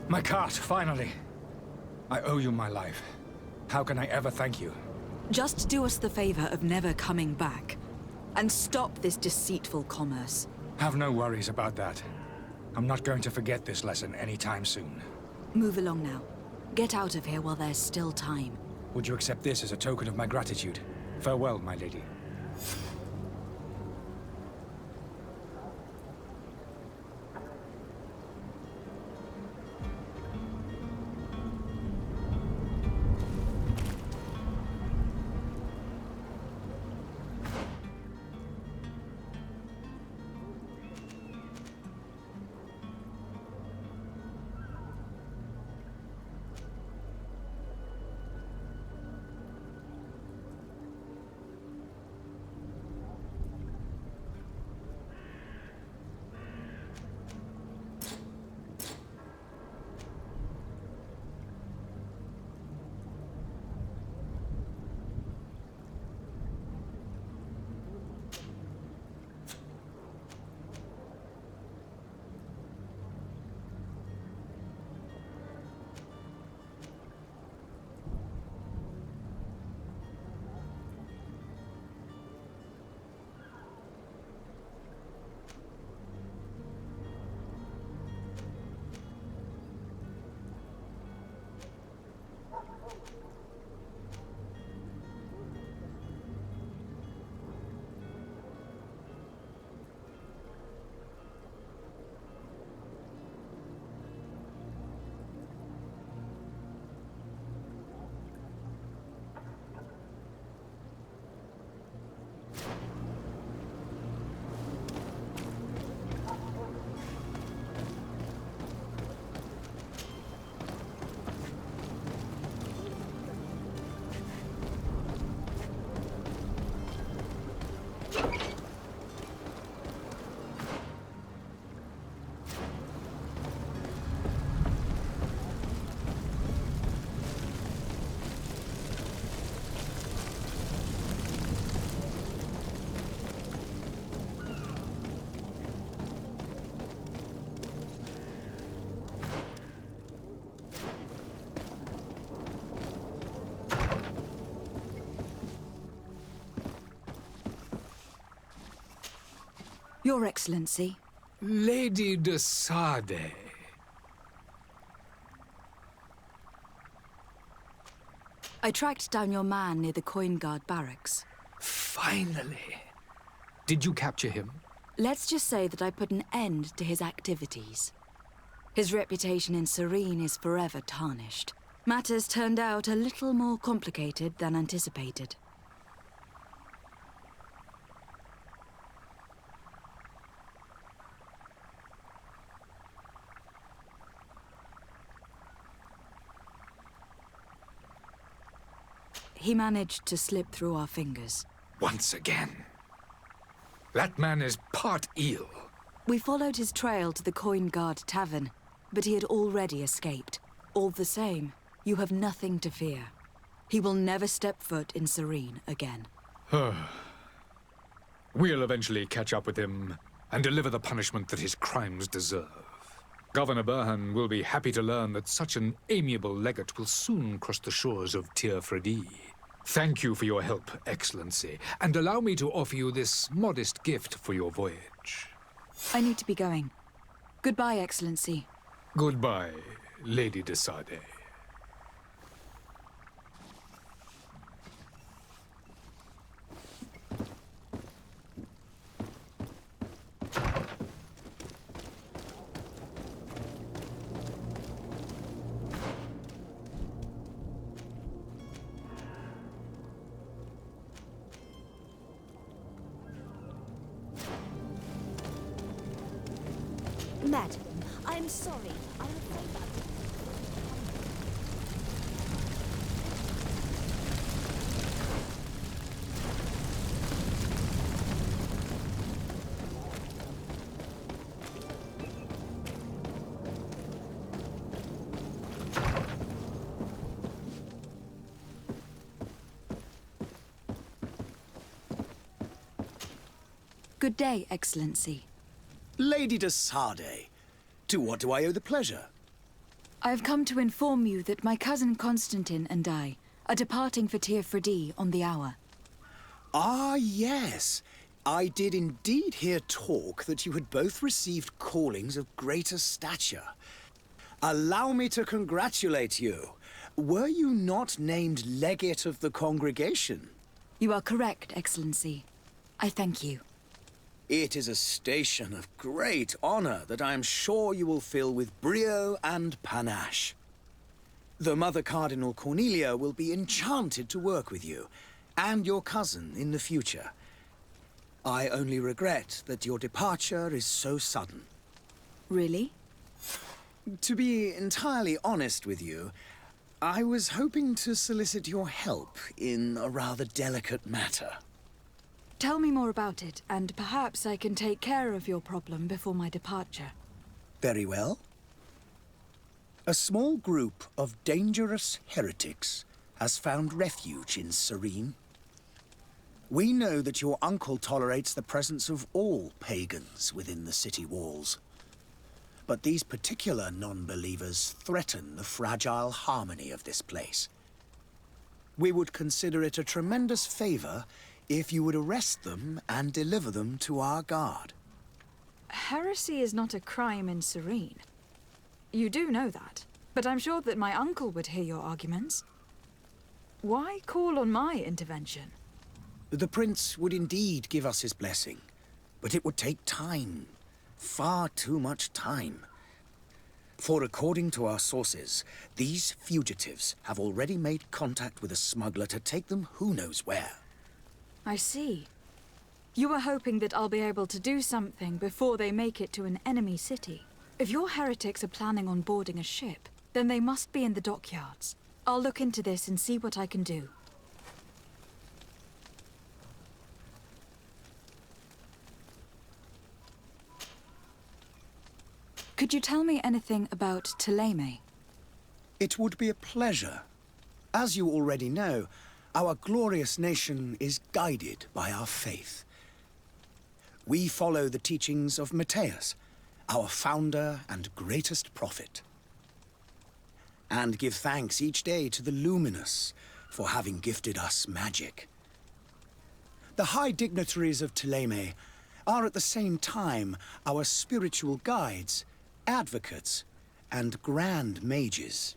My cart, finally. I owe you my life. How can I ever thank you? Just do us the favor of never coming back. And stop this deceitful commerce. Have no worries about that. I'm not going to forget this lesson anytime soon. Move along now. Get out of here while there's still time. Would you accept this as a token of my gratitude? Farewell, my lady. Your Excellency. Lady de Sade. I tracked down your man near the Coin Guard barracks. Finally. Did you capture him? Let's just say that I put an end to his activities. His reputation in Serene is forever tarnished. Matters turned out a little more complicated than anticipated. He managed to slip through our fingers. Once again. That man is part eel. We followed his trail to the Coin Guard Tavern, but he had already escaped. All the same, you have nothing to fear. He will never step foot in Serene again. We'll eventually catch up with him and deliver the punishment that his crimes deserve. Governor Burhan will be happy to learn that such an amiable legate will soon cross the shores of Tir Fredi. Thank you for your help, Excellency, and allow me to offer you this modest gift for your voyage. I need to be going. Goodbye, Excellency. Goodbye, Lady de Sade. Madam, I'm sorry. I'm afraid that... Good day, Excellency. Lady de Sade, to what do I owe the pleasure? I've come to inform you that my cousin Constantine and I are departing for Tir Freddy on the hour. Ah, yes. I did indeed hear talk that you had both received callings of greater stature. Allow me to congratulate you. Were you not named legate of the congregation? You are correct, Excellency. I thank you. It is a station of great honor that I am sure you will fill with brio and panache. The Mother Cardinal Cornelia will be enchanted to work with you, and your cousin in the future. I only regret that your departure is so sudden. Really? To be entirely honest with you, I was hoping to solicit your help in a rather delicate matter. Tell me more about it, and perhaps I can take care of your problem before my departure. Very well. A small group of dangerous heretics has found refuge in Serene. We know that your uncle tolerates the presence of all pagans within the city walls. But these particular non-believers threaten the fragile harmony of this place. We would consider it a tremendous favor if you would arrest them and deliver them to our guard. Heresy is not a crime in Serene. You do know that, but I'm sure that my uncle would hear your arguments. Why call on my intervention? The prince would indeed give us his blessing, but it would take time. Far too much time. For according to our sources, these fugitives have already made contact with a smuggler to take them who knows where. I see. You were hoping that I'll be able to do something before they make it to an enemy city. If your heretics are planning on boarding a ship, then they must be in the dockyards. I'll look into this and see what I can do. Could you tell me anything about Thélème? It would be a pleasure. As you already know, our glorious nation is guided by our faith. We follow the teachings of Matthias, our founder and greatest prophet, and give thanks each day to the Luminous for having gifted us magic. The high dignitaries of Thélème are at the same time our spiritual guides, advocates, and grand mages.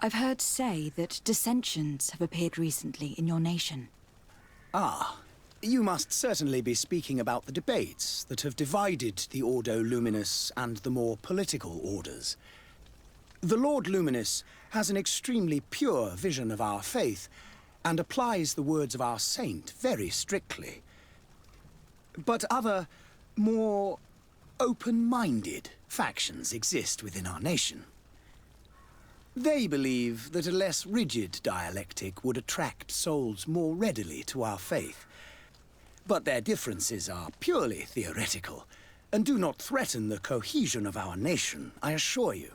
I've heard say that dissensions have appeared recently in your nation. Ah, you must certainly be speaking about the debates that have divided the Ordo Luminis and the more political orders. The Lord Luminis has an extremely pure vision of our faith and applies the words of our saint very strictly. But other, more open-minded factions exist within our nation. They believe that a less rigid dialectic would attract souls more readily to our faith. But their differences are purely theoretical and do not threaten the cohesion of our nation, I assure you.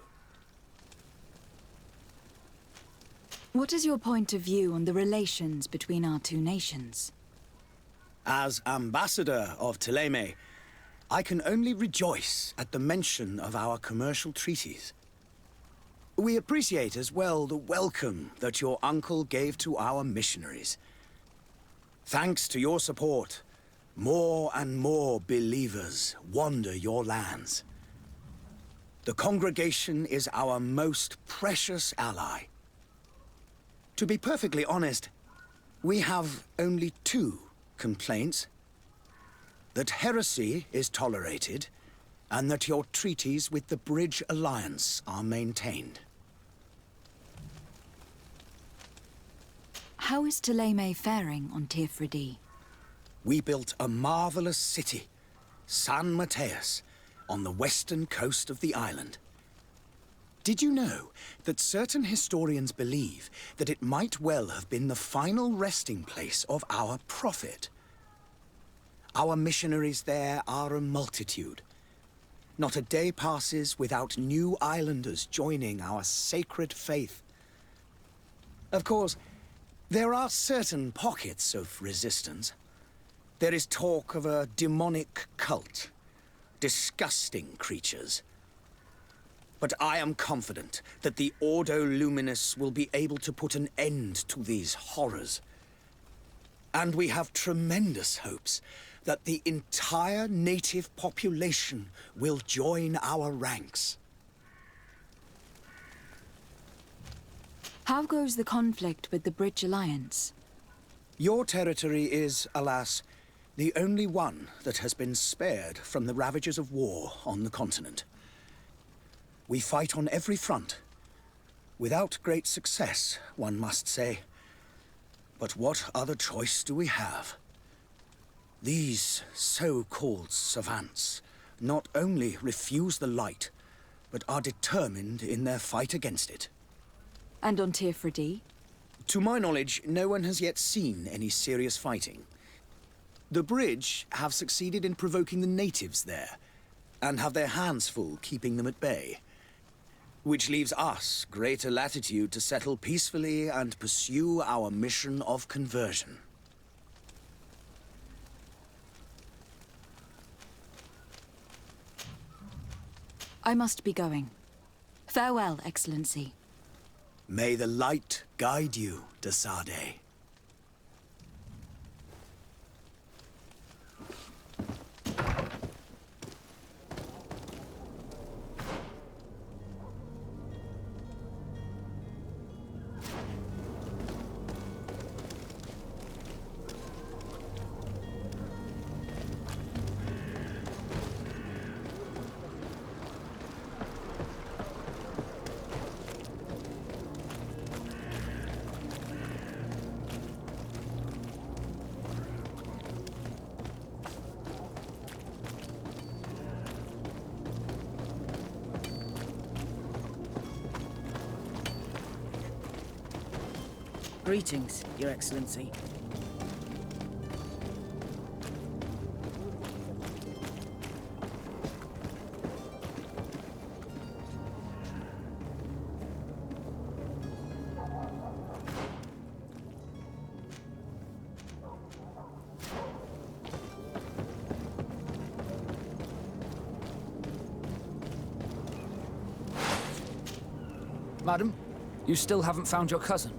What is your point of view on the relations between our two nations? As ambassador of Thélème, I can only rejoice at the mention of our commercial treaties. We appreciate as well the welcome that your uncle gave to our missionaries. Thanks to your support, more and more believers wander your lands. The congregation is our most precious ally. To be perfectly honest, we have only two complaints. That heresy is tolerated, and that your treaties with the Bridge Alliance are maintained. How is Thélème faring on Tir Freddy? We built a marvelous city, San Matthias, on the western coast of the island. Did you know that certain historians believe that it might well have been the final resting place of our prophet? Our missionaries there are a multitude. Not a day passes without new islanders joining our sacred faith. Of course, there are certain pockets of resistance. There is talk of a demonic cult, disgusting creatures. But I am confident that the Ordo Luminous will be able to put an end to these horrors. And we have tremendous hopes that the entire native population will join our ranks. How goes the conflict with the Bridge Alliance? Your territory is, alas, the only one that has been spared from the ravages of war on the continent. We fight on every front. Without great success, one must say. But what other choice do we have? These so-called savants not only refuse the light, but are determined in their fight against it. And on Tir-Fradee? To my knowledge, no one has yet seen any serious fighting. The Bridge have succeeded in provoking the natives there, and have their hands full keeping them at bay. Which leaves us greater latitude to settle peacefully and pursue our mission of conversion. I must be going. Farewell, Excellency. May the light guide you, de Sade. Greetings, Your Excellency. Madam, you still haven't found your cousin.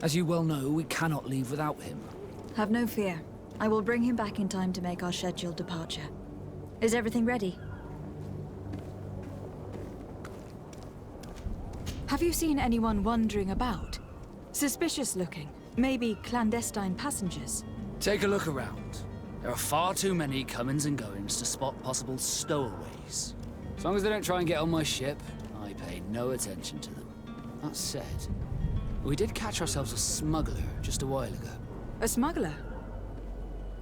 As you well know, we cannot leave without him. Have no fear. I will bring him back in time to make our scheduled departure. Is everything ready? Have you seen anyone wandering about? Suspicious looking. Maybe clandestine passengers. Take a look around. There are far too many comings and goings to spot possible stowaways. As long as they don't try and get on my ship, I pay no attention to them. That said, we did catch ourselves a smuggler just a while ago. A smuggler?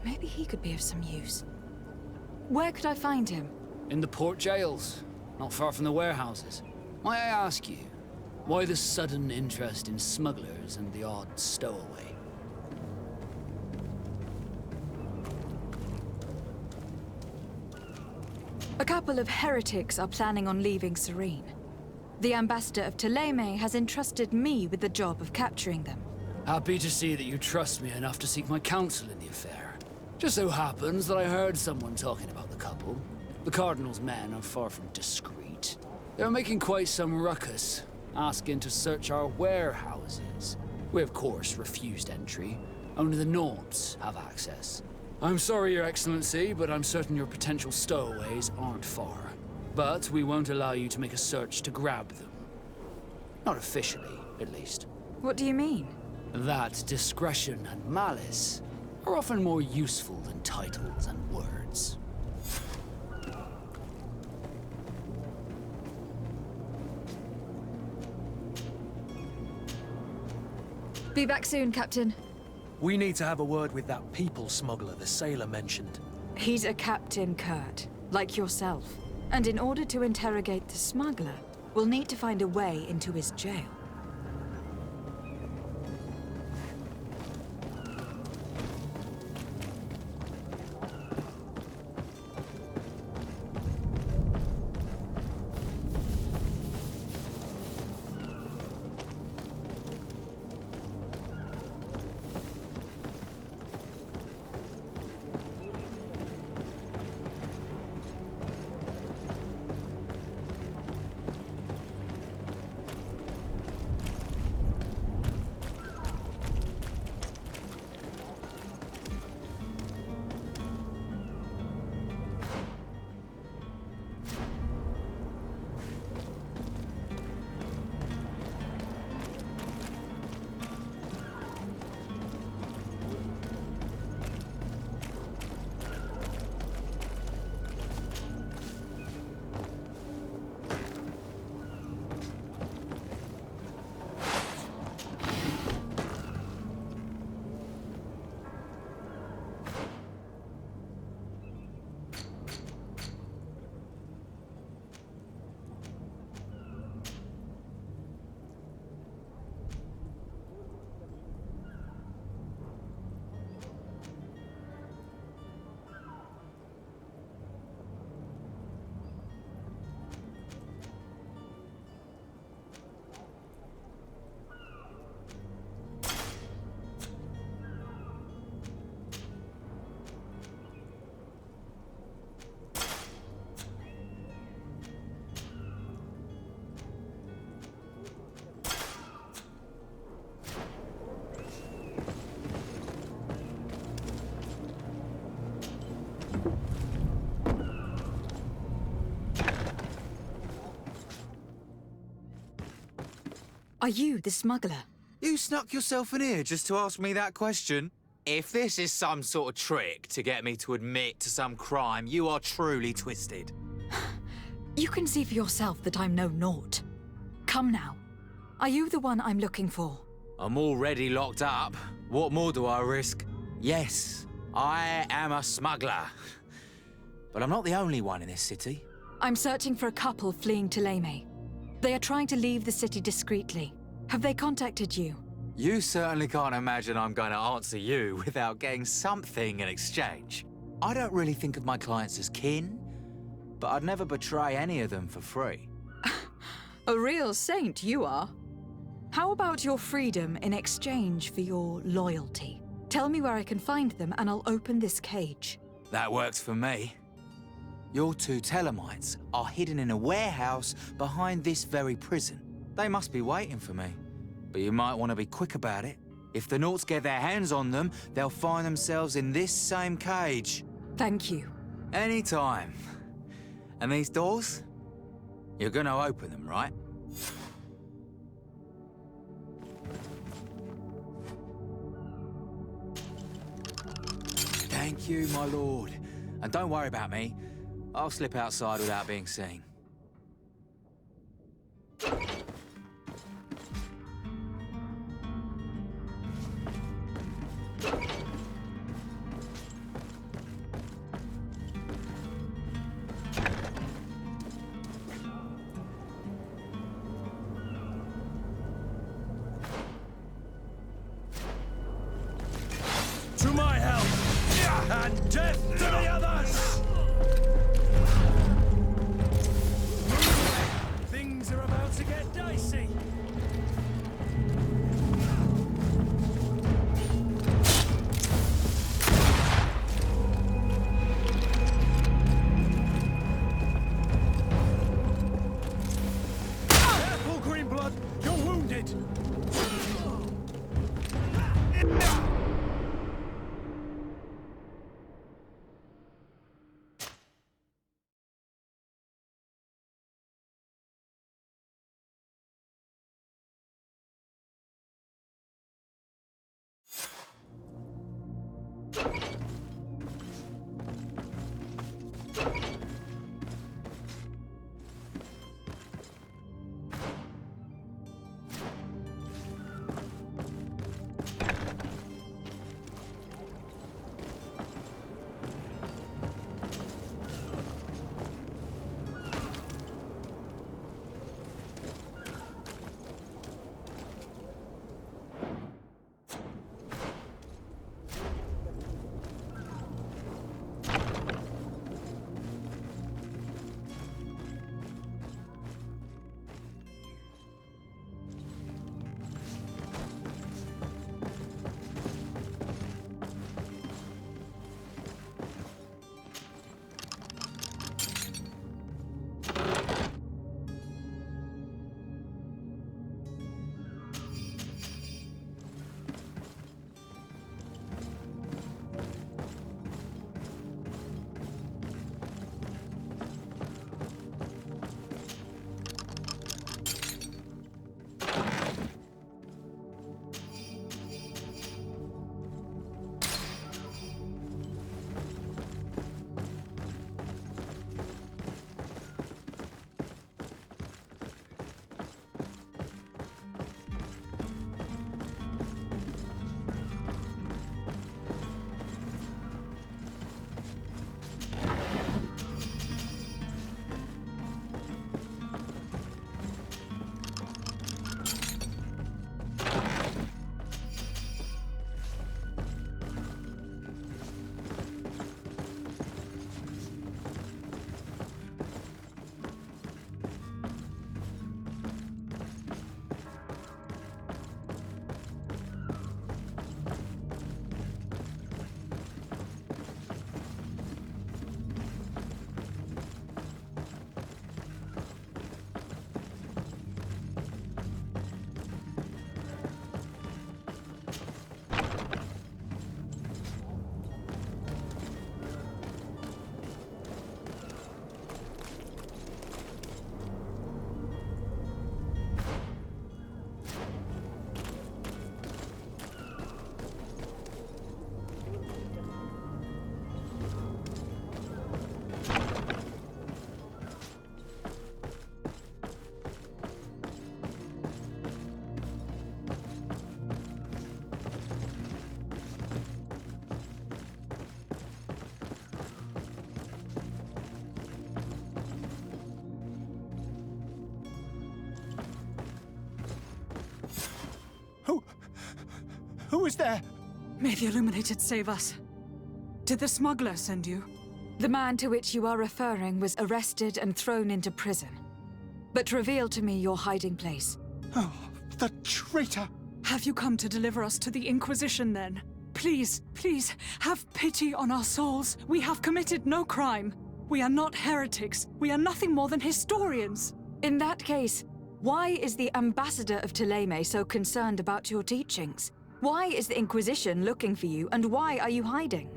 Maybe he could be of some use. Where could I find him? In the port jails, not far from the warehouses. May I ask you, why the sudden interest in smugglers and the odd stowaway? A couple of heretics are planning on leaving Serene. The ambassador of Thélème has entrusted me with the job of capturing them. Happy to see that you trust me enough to seek my counsel in the affair. Just so happens that I heard someone talking about the couple. The Cardinal's men are far from discreet. They're making quite some ruckus, asking to search our warehouses. We of course refused entry. Only the Norbs have access. I'm sorry, Your Excellency, but I'm certain your potential stowaways aren't far. But we won't allow you to make a search to grab them. Not officially, at least. What do you mean? That discretion and malice are often more useful than titles and words. Be back soon, Captain. We need to have a word with that people smuggler the sailor mentioned. He's a Captain Kurt, like yourself. And in order to interrogate the smuggler, we'll need to find a way into his jail. Are you the smuggler? You snuck yourself in here just to ask me that question? If this is some sort of trick to get me to admit to some crime, you are truly twisted. You can see for yourself that I'm no naught. Come now. Are you the one I'm looking for? I'm already locked up. What more do I risk? Yes, I am a smuggler. But I'm not the only one in this city. I'm searching for a couple fleeing Thélème. They are trying to leave the city discreetly. Have they contacted you? You certainly can't imagine I'm going to answer you without getting something in exchange. I don't really think of my clients as kin, but I'd never betray any of them for free. A real saint you are. How about your freedom in exchange for your loyalty? Tell me where I can find them and I'll open this cage. That works for me. Your two Telemites are hidden in a warehouse behind this very prison. They must be waiting for me. But you might want to be quick about it. If the Nauts get their hands on them, they'll find themselves in this same cage. Thank you. Anytime. And these doors? You're gonna open them, right? Thank you, my lord. And don't worry about me. I'll slip outside without being seen. To my help! And death to the others! Things are about to get dicey. Careful, Greenblood! You're wounded! is there? May the Illuminated save us. Did the smuggler send you? The man to which you are referring was arrested and thrown into prison. But reveal to me your hiding place. Oh, the traitor! Have you come to deliver us to the Inquisition, then? Please, please, have pity on our souls. We have committed no crime. We are not heretics. We are nothing more than historians. In that case, why is the ambassador of Thélème so concerned about your teachings? Why is the Inquisition looking for you, and why are you hiding?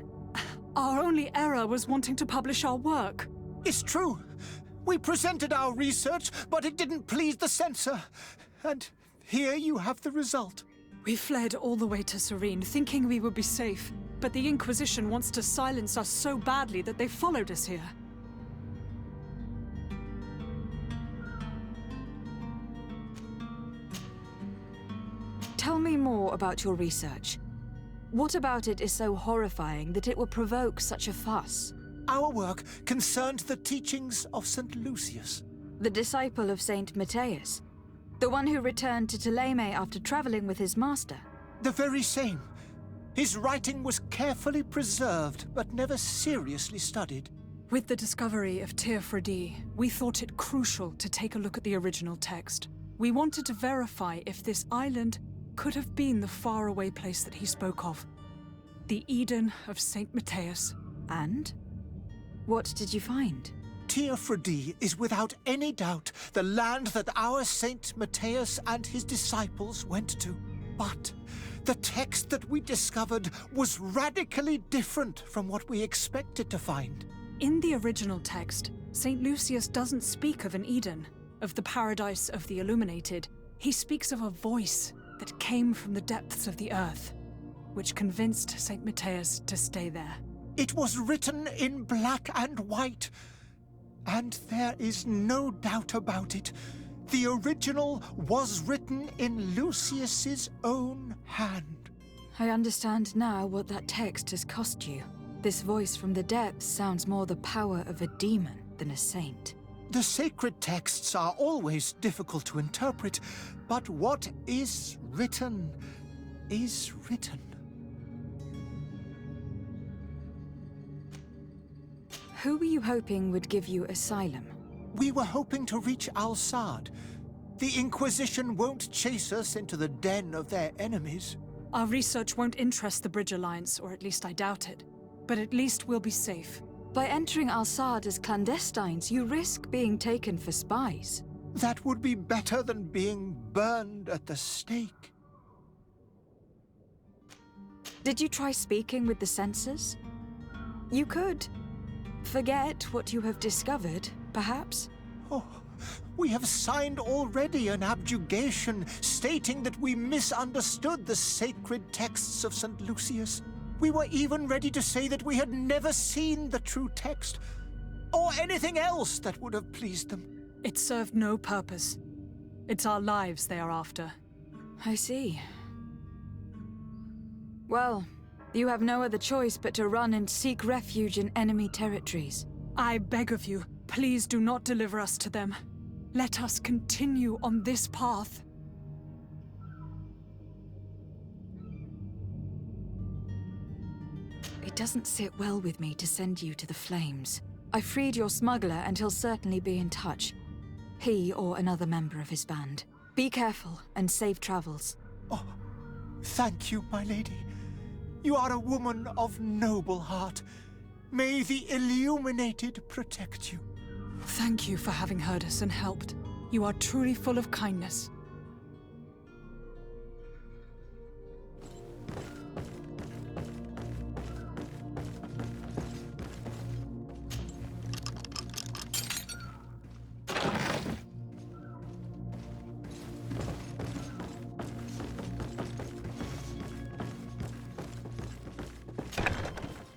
Our only error was wanting to publish our work. It's true. We presented our research, but it didn't please the censor. And here you have the result. We fled all the way to Serene, thinking we would be safe. But the Inquisition wants to silence us so badly that they followed us here. Tell me more about your research. What about it is so horrifying that it would provoke such a fuss? Our work concerned the teachings of St. Lucius. The disciple of Saint Matthias? The one who returned to Thélème after traveling with his master? The very same. His writing was carefully preserved, but never seriously studied. With the discovery of Teofredi, we thought it crucial to take a look at the original text. We wanted to verify if this island could have been the faraway place that he spoke of. The Eden of Saint Matthias. And? What did you find? Teofredi is without any doubt the land that our Saint Matthias and his disciples went to. But the text that we discovered was radically different from what we expected to find. In the original text, Saint Lucius doesn't speak of an Eden, of the paradise of the Illuminated. He speaks of a voice that came from the depths of the earth, which convinced Saint Matthias to stay there. It was written in black and white, and there is no doubt about it. The original was written in Lucius's own hand. I understand now what that text has cost you. This voice from the depths sounds more the power of a demon than a saint. The sacred texts are always difficult to interpret, but what is written is written. Who were you hoping would give you asylum? We were hoping to reach Al-Sad. The Inquisition won't chase us into the den of their enemies. Our research won't interest the Bridge Alliance, or at least I doubt it. But at least we'll be safe. By entering Al-Sad as clandestines, you risk being taken for spies. That would be better than being burned at the stake. Did you try speaking with the censors? You could. Forget what you have discovered, perhaps? Oh, we have signed already an abjugation stating that we misunderstood the sacred texts of St. Lucius. We were even ready to say that we had never seen the true text, or anything else that would have pleased them. It served no purpose. It's our lives they are after. I see. Well, you have no other choice but to run and seek refuge in enemy territories. I beg of you, please do not deliver us to them. Let us continue on this path. It doesn't sit well with me to send you to the flames. I freed your smuggler and he'll certainly be in touch. He or another member of his band. Be careful and safe travels. Oh, thank you, my lady. You are a woman of noble heart. May the Illuminated protect you. Thank you for having heard us and helped. You are truly full of kindness.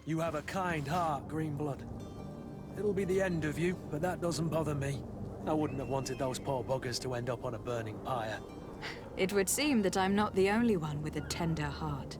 You have a kind heart, Greenblood. It'll be the end of you, but that doesn't bother me. I wouldn't have wanted those poor buggers to end up on a burning pyre. It would seem that I'm not the only one with a tender heart.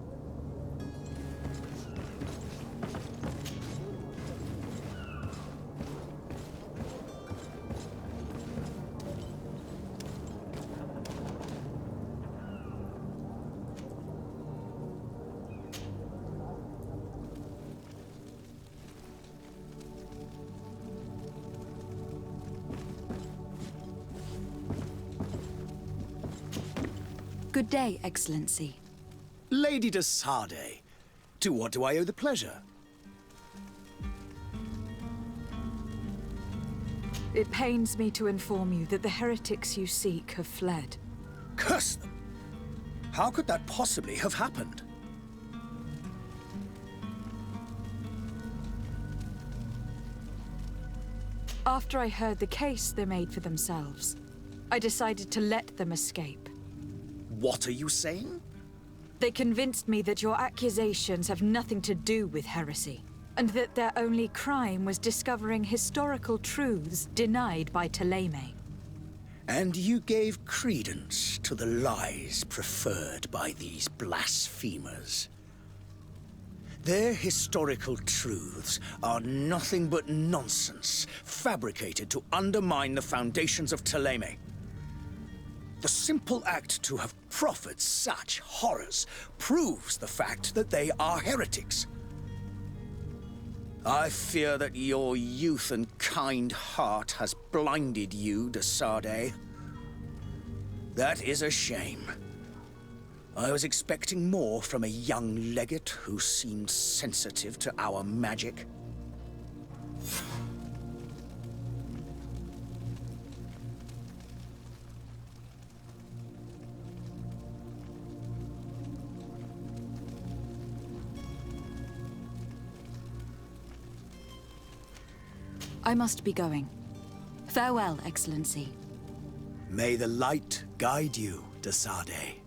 Good day, Excellency. Lady de Sardet, to what do I owe the pleasure? It pains me to inform you that the heretics you seek have fled. Curse them! How could that possibly have happened? After I heard the case they made for themselves, I decided to let them escape. What are you saying? They convinced me that your accusations have nothing to do with heresy, and that their only crime was discovering historical truths denied by Thélème. And you gave credence to the lies preferred by these blasphemers. Their historical truths are nothing but nonsense, fabricated to undermine the foundations of Thélème. The simple act to have proffered such horrors proves the fact that they are heretics. I fear that your youth and kind heart has blinded you, de Sardet. That is a shame. I was expecting more from a young legate who seemed sensitive to our magic. I must be going. Farewell, Excellency. May the light guide you, de Sardet.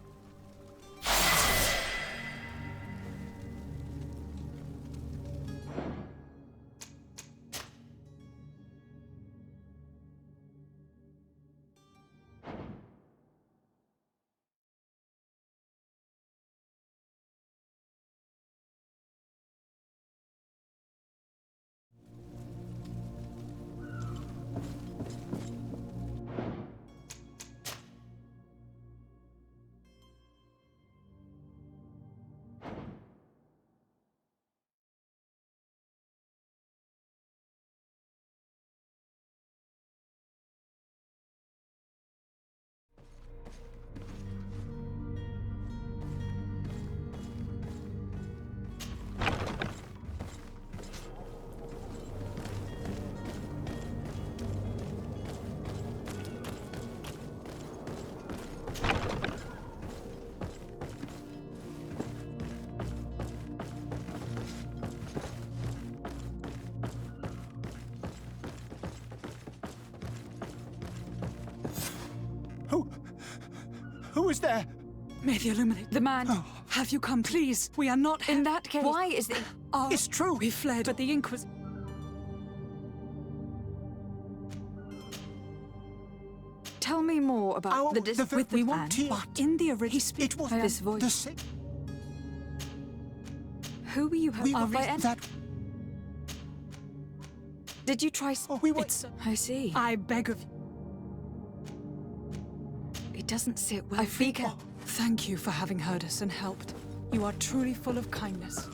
Who is there? May the illuminate. The man. Oh. Have you come, please? We are not in that case. Why is it? Oh, It's true. We fled, but the ink was. Tell me more about with we the want man. tea. But in the original, It was this voice. the same. Who were you? We were that. Did you try? Oh, we were. I see. I beg of you. It doesn't sit well. I speak. Thank you for having heard us and helped. You are truly full of kindness.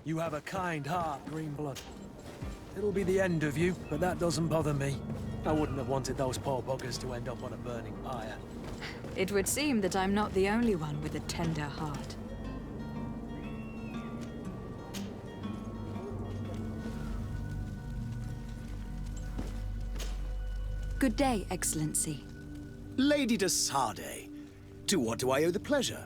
You have a kind heart, Greenblood. It'll be the end of you, but that doesn't bother me. I wouldn't have wanted those poor buggers to end up on a burning pyre. It would seem that I'm not the only one with a tender heart. Good day, Excellency. Lady de Sardet, to what do I owe the pleasure?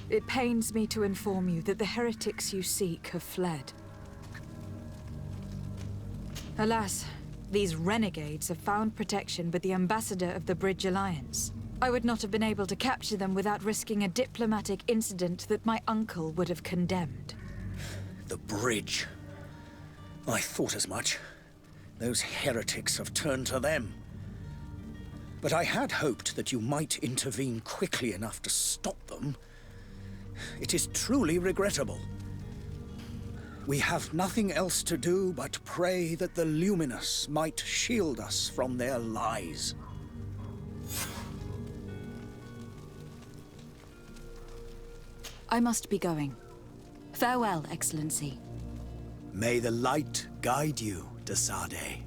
It pains me to inform you that the heretics you seek have fled. Alas, these renegades have found protection with the ambassador of the Bridge Alliance. I would not have been able to capture them without risking a diplomatic incident that my uncle would have condemned. The bridge. I thought as much. Those heretics have turned to them. But I had hoped that you might intervene quickly enough to stop them. It is truly regrettable. We have nothing else to do but pray that the Luminous might shield us from their lies. I must be going. Farewell, Excellency. May the light guide you, Desade.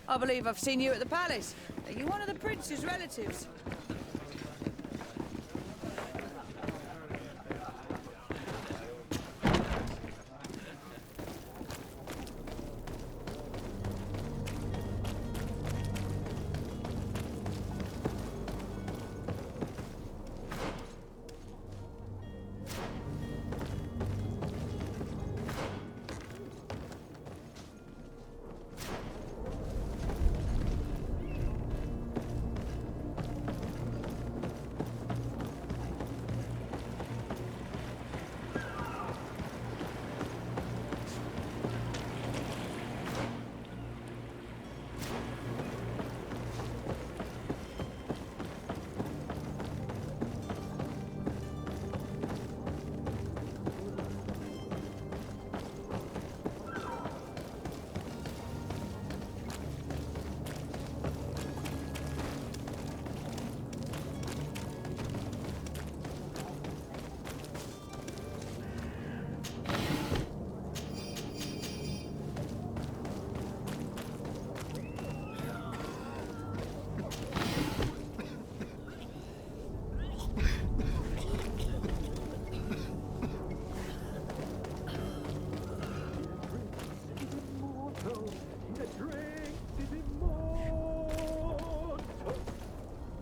I believe I've seen you at the palace. Are you one of the prince's relatives?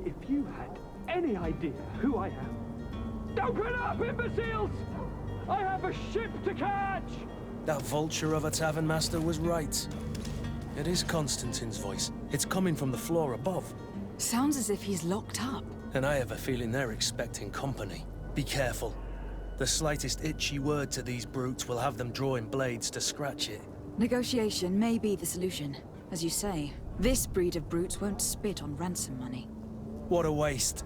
If you had any idea who I am... Open up, imbeciles! I have a ship to catch! That vulture of a tavern master was right. It is Constantine's voice. It's coming from the floor above. Sounds as if he's locked up. And I have a feeling they're expecting company. Be careful. The slightest itchy word to these brutes will have them drawing blades to scratch it. Negotiation may be the solution. As you say, this breed of brutes won't spit on ransom money. What a waste.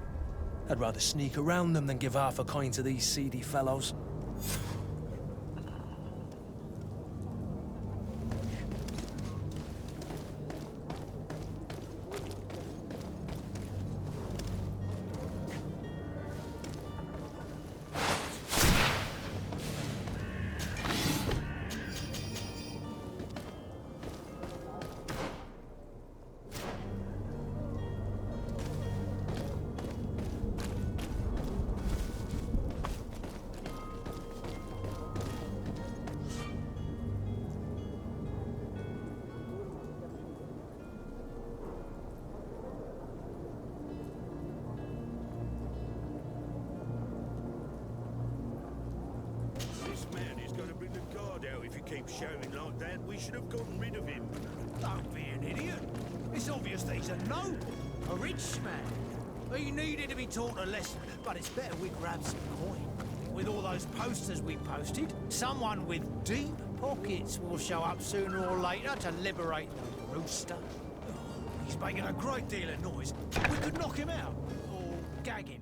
I'd rather sneak around them than give half a coin to these seedy fellows. Keep shouting like that, we should have gotten rid of him. Don't be an idiot. It's obvious that he's a noble, a rich man. He needed to be taught a lesson, but it's better we grab some coin. With all those posters we posted, someone with deep pockets will show up sooner or later to liberate the rooster. He's making a great deal of noise. We could knock him out, or gag him.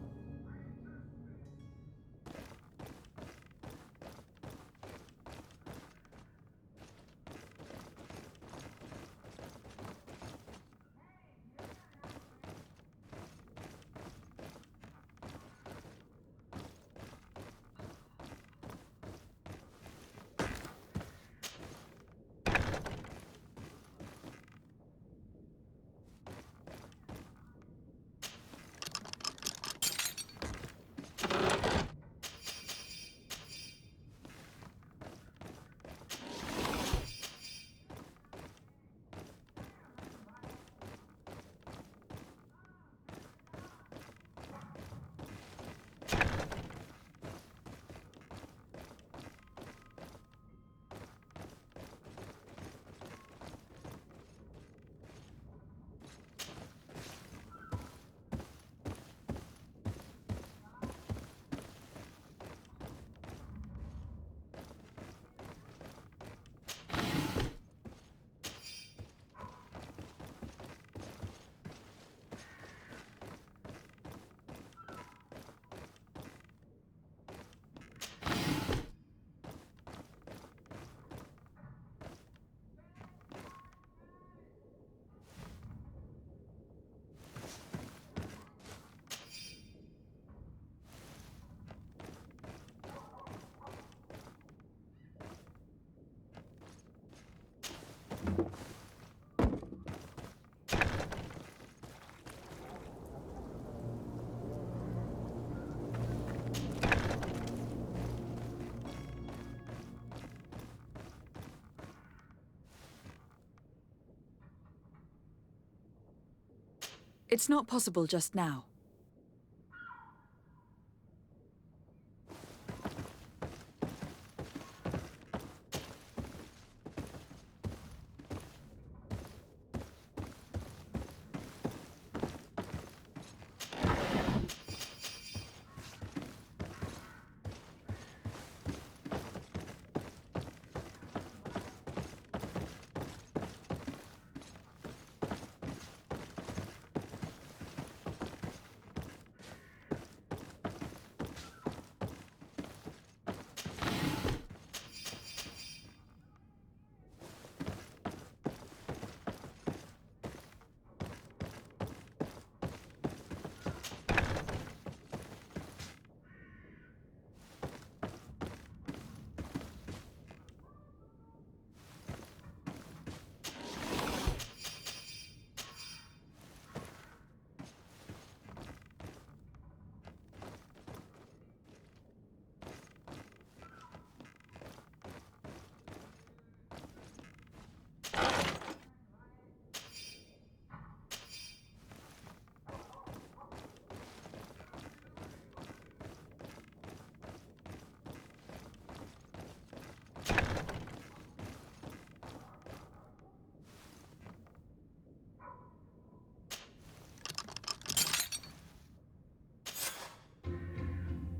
It's not possible just now.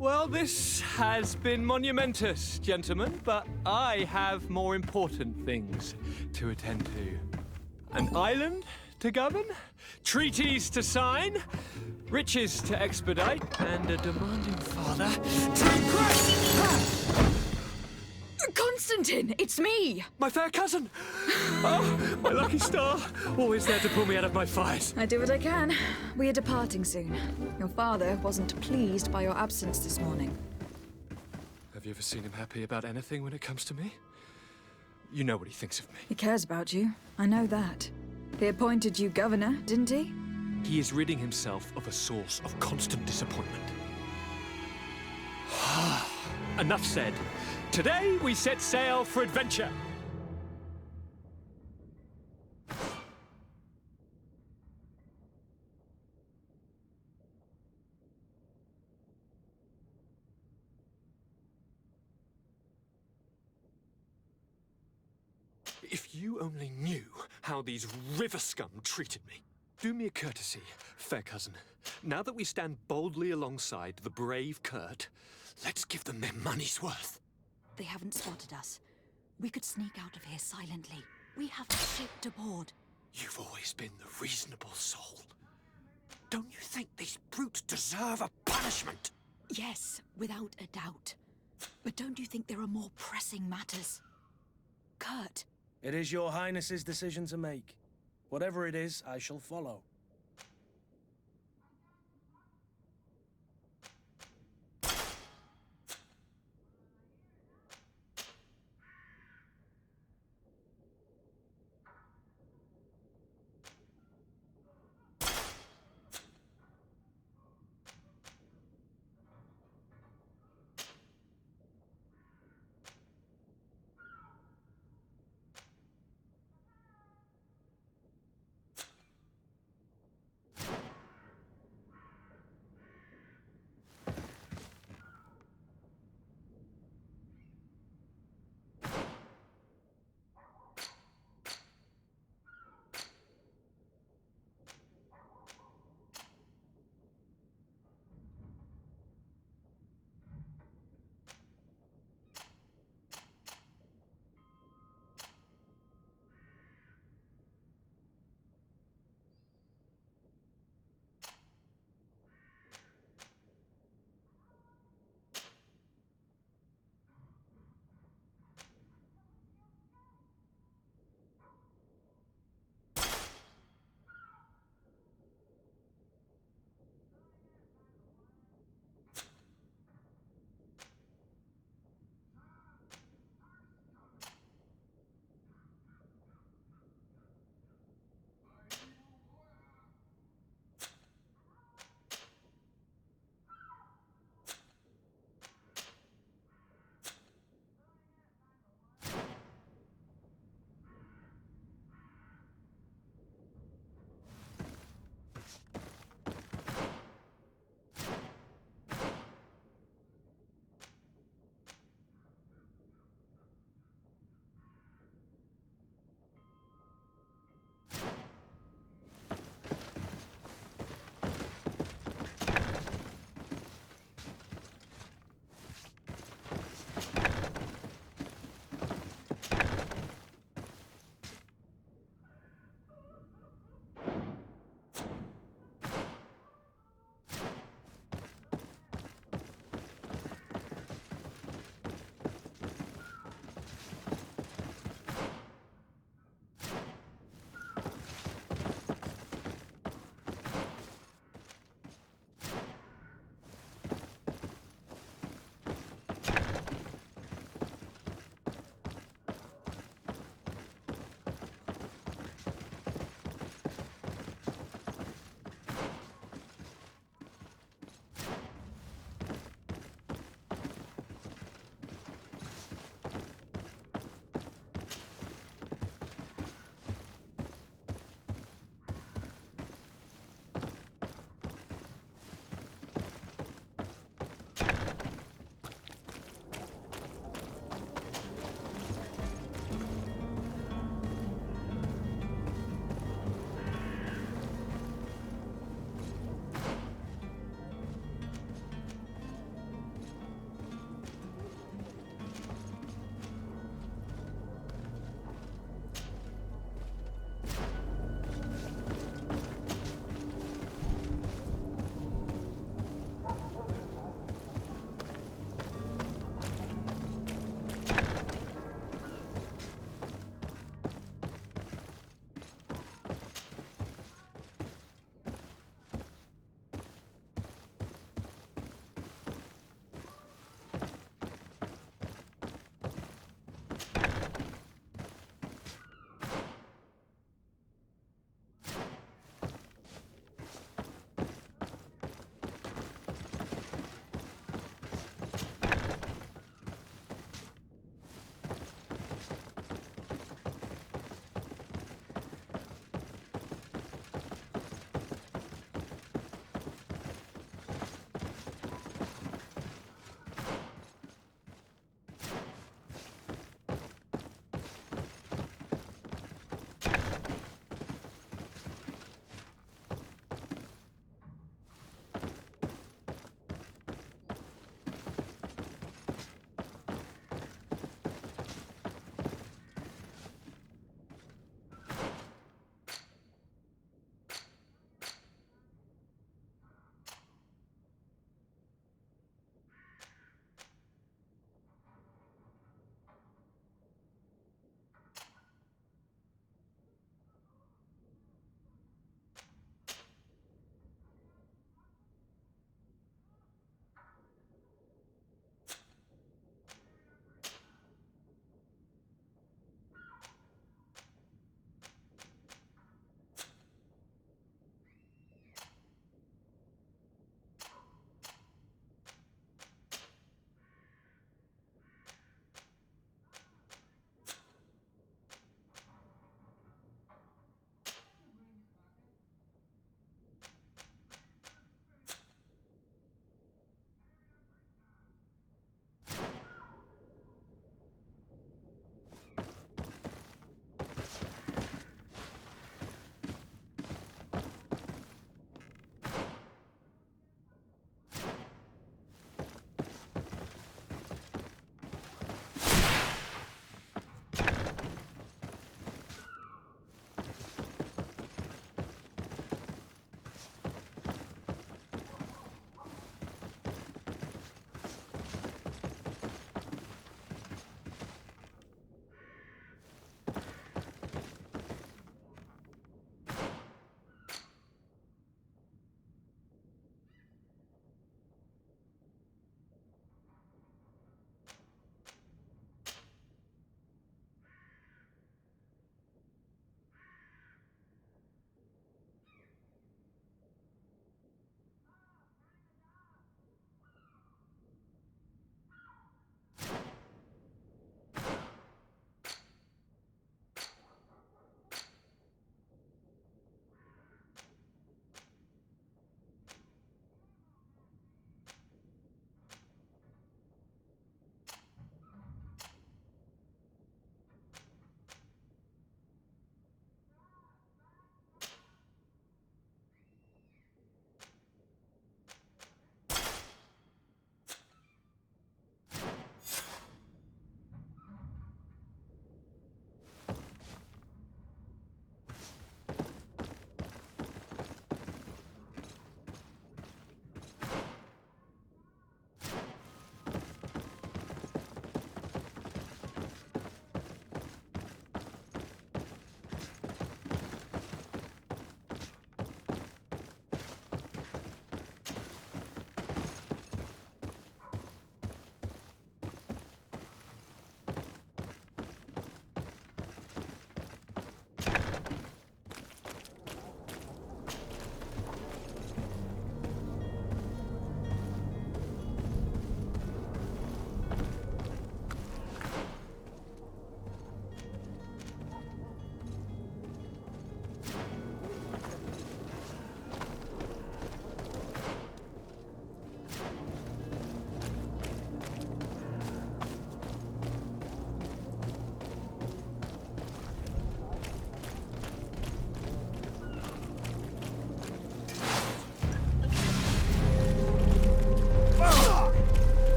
Well, this has been monumentous, gentlemen, but I have more important things to attend to. An island to govern, treaties to sign, riches to expedite, and a demanding father to impress. Constantine, it's me! My fair cousin! Oh, my lucky star, always there to pull me out of my fires. I do what I can. We are departing soon. Your father wasn't pleased by your absence this morning. Have you ever seen him happy about anything when it comes to me? You know what he thinks of me. He cares about you. I know that. He appointed you governor, didn't he? He is ridding himself of a source of constant disappointment. Enough said. Today we set sail for adventure. If you only knew how these river scum treated me. Do me a courtesy, fair cousin. Now that we stand boldly alongside the brave Kurt, let's give them their money's worth. They haven't spotted us. We could sneak out of here silently. We have a ship to board. You've always been the reasonable soul. Don't you think these brutes deserve a punishment? Yes, without a doubt. But don't you think there are more pressing matters? Kurt. It is your highness's decision to make. Whatever it is, I shall follow.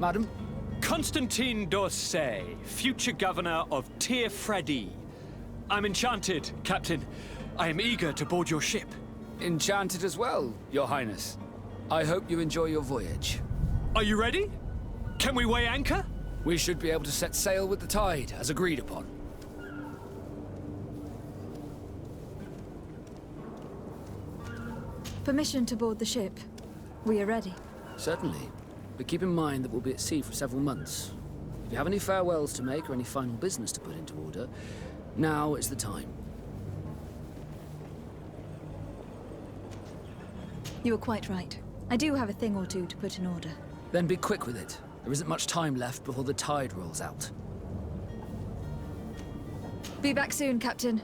Madam? Constantine d'Orsay, future governor of Tir-Fredi. I'm enchanted, Captain. I am eager to board your ship. Enchanted as well, Your Highness. I hope you enjoy your voyage. Are you ready? Can we weigh anchor? We should be able to set sail with the tide, as agreed upon. Permission to board the ship. We are ready. Certainly. But keep in mind that we'll be at sea for several months. If you have any farewells to make or any final business to put into order, now is the time. You are quite right. I do have a thing or two to put in order. Then be quick with it. There isn't much time left before the tide rolls out. Be back soon, Captain.